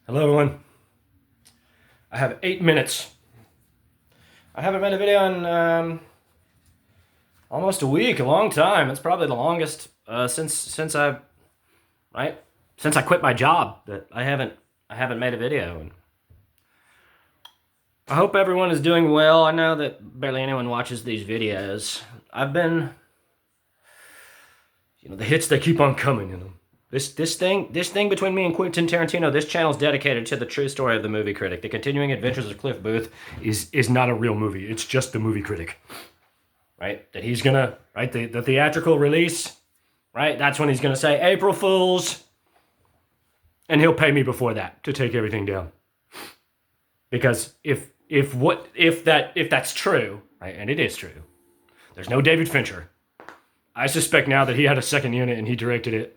Hello everyone. I have 8 minutes. I haven't made a video in almost a week, a long time. It's probably the longest since I quit my job that I haven't made a video. And I hope everyone is doing well. I know that barely anyone watches these videos. I've been, the hits, they keep on coming. This thing between me and Quentin Tarantino, this channel is dedicated to the true story of the movie Critic. The Continuing Adventures of Cliff Booth is not a real movie. It's just the movie Critic, right? That he's gonna, right, the theatrical release, right? That's when he's gonna say April Fools, and he'll pay me before that to take everything down. Because if that's true, right, and it is true, there's no David Fincher. I suspect now that he had a second unit and he directed it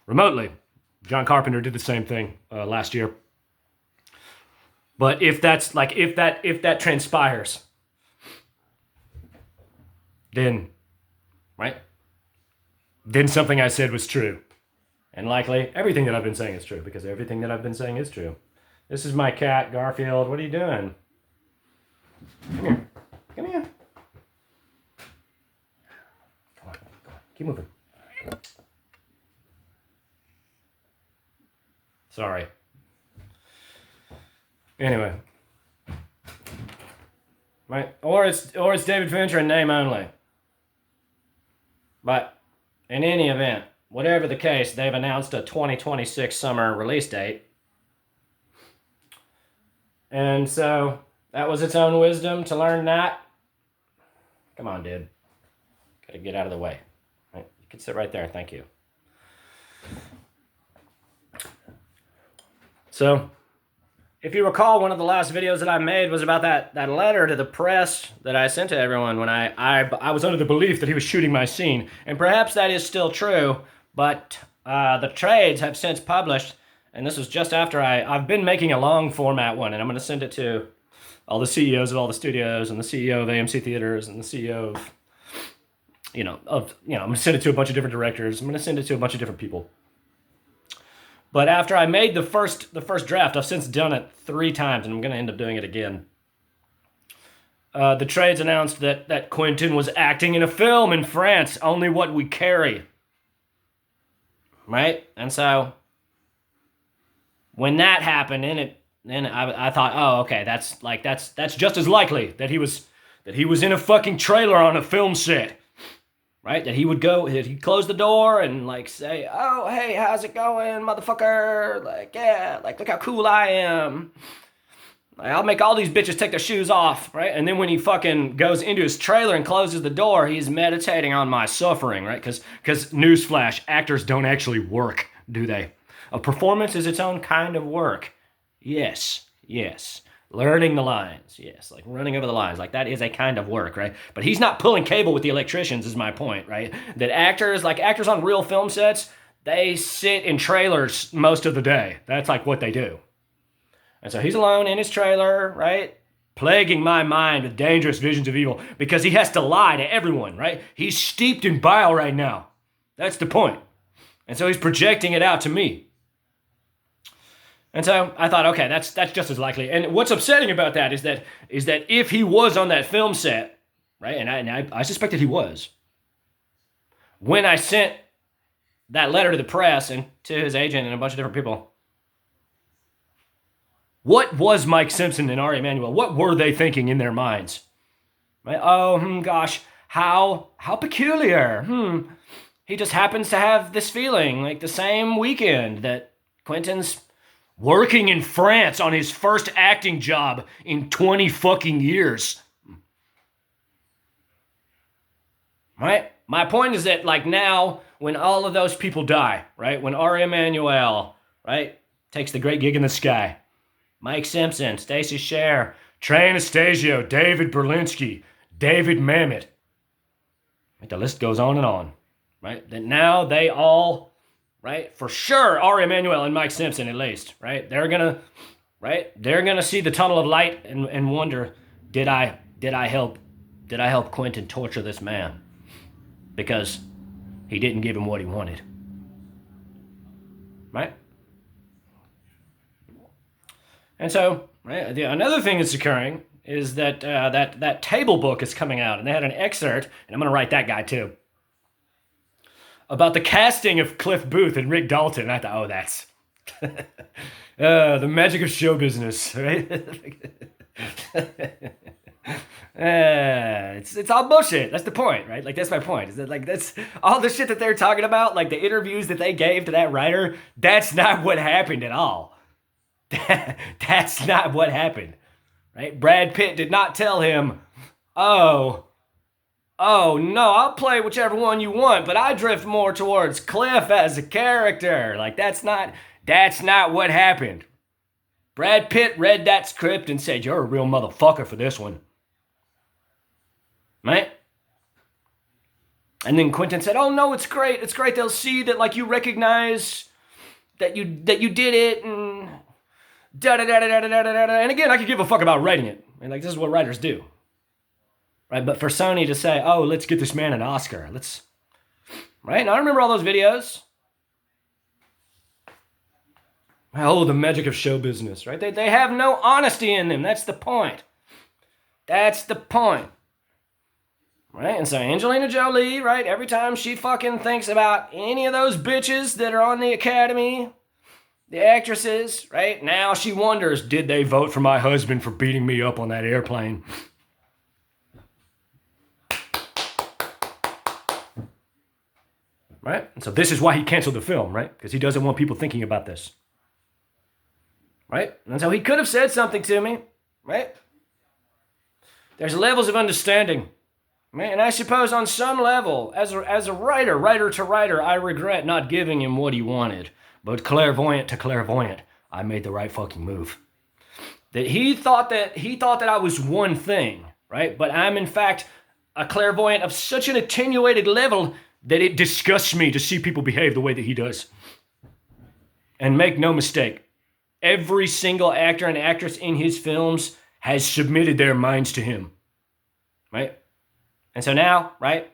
remotely. John Carpenter did the same thing last year. But if that transpires, then, right, then something I said was true. And likely everything that I've been saying is true, because everything that I've been saying is true. This is my cat, Garfield. What are you doing? Come here. Come here. Come on. Keep moving. Sorry. Anyway. Right. Or it's David Fincher in name only. But in any event, whatever the case, they've announced a 2026 summer release date. And so that was its own wisdom to learn that. Come on, dude. Gotta get out of the way. Right. You can sit right there. Thank you. So, if you recall, one of the last videos that I made was about that letter to the press that I sent to everyone when I was under the belief that he was shooting my scene. And perhaps that is still true, but the trades have since published, and this was just after I've been making a long format one, and I'm going to send it to all the CEOs of all the studios, and the CEO of AMC Theaters, and the CEO of, I'm going to send it to a bunch of different directors. I'm going to send it to a bunch of different people. But after I made the first draft, I've since done it 3 times, and I'm going to end up doing it again. The trades announced that Quentin was acting in a film in France, Only What We Carry. Right? And so, when that happened, then I thought, oh, okay, that's just as likely that he was in a fucking trailer on a film set. Right? That he'd close the door and say, oh, hey, how's it going, motherfucker? Look how cool I am. I'll make all these bitches take their shoes off, right? And then when he fucking goes into his trailer and closes the door, he's meditating on my suffering, right? Because newsflash, actors don't actually work, do they? A performance is its own kind of work. Yes. Learning the lines, yes, running over the lines, that is a kind of work, right? But he's not pulling cable with the electricians, is my point, right? That actors on real film sets, they sit in trailers most of the day. That's what they do. And so he's alone in his trailer, right? Plaguing my mind with dangerous visions of evil because he has to lie to everyone, right? He's steeped in bile right now. That's the point. And so he's projecting it out to me. And so I thought, okay, that's just as likely. And what's upsetting about that is that if he was on that film set, right, and I suspected he was, when I sent that letter to the press and to his agent and a bunch of different people, what was Mike Simpson and aemanuel? What were they thinking in their minds? Right? Oh, gosh, how peculiar. He just happens to have this feeling the same weekend that Quentin's working in France on his first acting job in 20 fucking years. Right? My point is that now, when all of those people die, right? When aemanuel, right, takes the great gig in the sky, Mike Simpson, Stacey Sher, Trey Anastasio, David Berlinski, David Mamet, right? The list goes on and on, right? That now they all, right, for sure, aemanuel and Mike Simpson at least, right? They're gonna see the tunnel of light and wonder, did I help Quentin torture this man because he didn't give him what he wanted, right? And so, right, another thing that's occurring is that that table book is coming out, and they had an excerpt, and I'm going to write that guy too, about the casting of Cliff Booth and Rick Dalton. And I thought, oh, that's the magic of show business, right? It's all bullshit. That's the point, right? Like, that's my point. Is that, like, that's all the shit that they're talking about, like the interviews that they gave to that writer. That's not what happened at all. That's not what happened, right? Brad Pitt did not tell him, oh no, I'll play whichever one you want, but I drift more towards Cliff as a character. Like, that's not what happened. Brad Pitt read that script and said, you're a real motherfucker for this one. Right? And then Quentin said, oh no, it's great. It's great. They'll see that, like, you recognize that you did it, and da-da-da-da-da-da-da-da. And again, I could give a fuck about writing it. And, like, this is what writers do. Right? But for Sony to say, oh, let's get this man an Oscar. Right? And I remember all those videos. Oh, the magic of show business, right? They have no honesty in them. That's the point. That's the point. Right? And so Angelina Jolie, right, every time she fucking thinks about any of those bitches that are on the Academy, the actresses, right, now she wonders, did they vote for my husband for beating me up on that airplane? Right? And so this is why he canceled the film, right? Because he doesn't want people thinking about this. Right? And so he could have said something to me, right? There's levels of understanding. Right? And I suppose on some level, as a writer to writer, I regret not giving him what he wanted. But clairvoyant to clairvoyant, I made the right fucking move. That he thought that I was one thing, right? But I'm in fact a clairvoyant of such an attenuated level that it disgusts me to see people behave the way that he does. And make no mistake, every single actor and actress in his films has submitted their minds to him, right? And so now, right,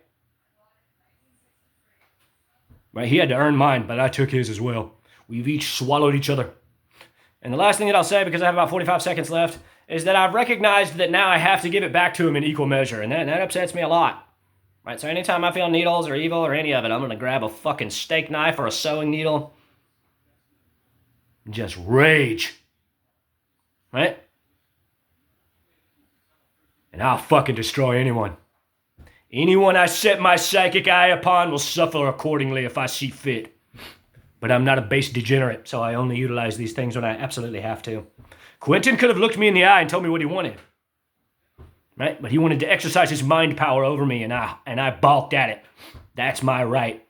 he had to earn mine, but I took his as well. We've each swallowed each other. And the last thing that I'll say, because I have about 45 seconds left, is that I've recognized that now I have to give it back to him in equal measure, and that upsets me a lot. Right, so anytime I feel needles or evil or any of it, I'm going to grab a fucking steak knife or a sewing needle and just rage. Right? And I'll fucking destroy anyone. Anyone I set my psychic eye upon will suffer accordingly if I see fit. But I'm not a base degenerate, so I only utilize these things when I absolutely have to. Quentin could have looked me in the eye and told me what he wanted. Right? But he wanted to exercise his mind power over me, and I balked at it. That's my right.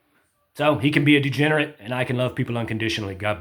So he can be a degenerate, and I can love people unconditionally. God bless.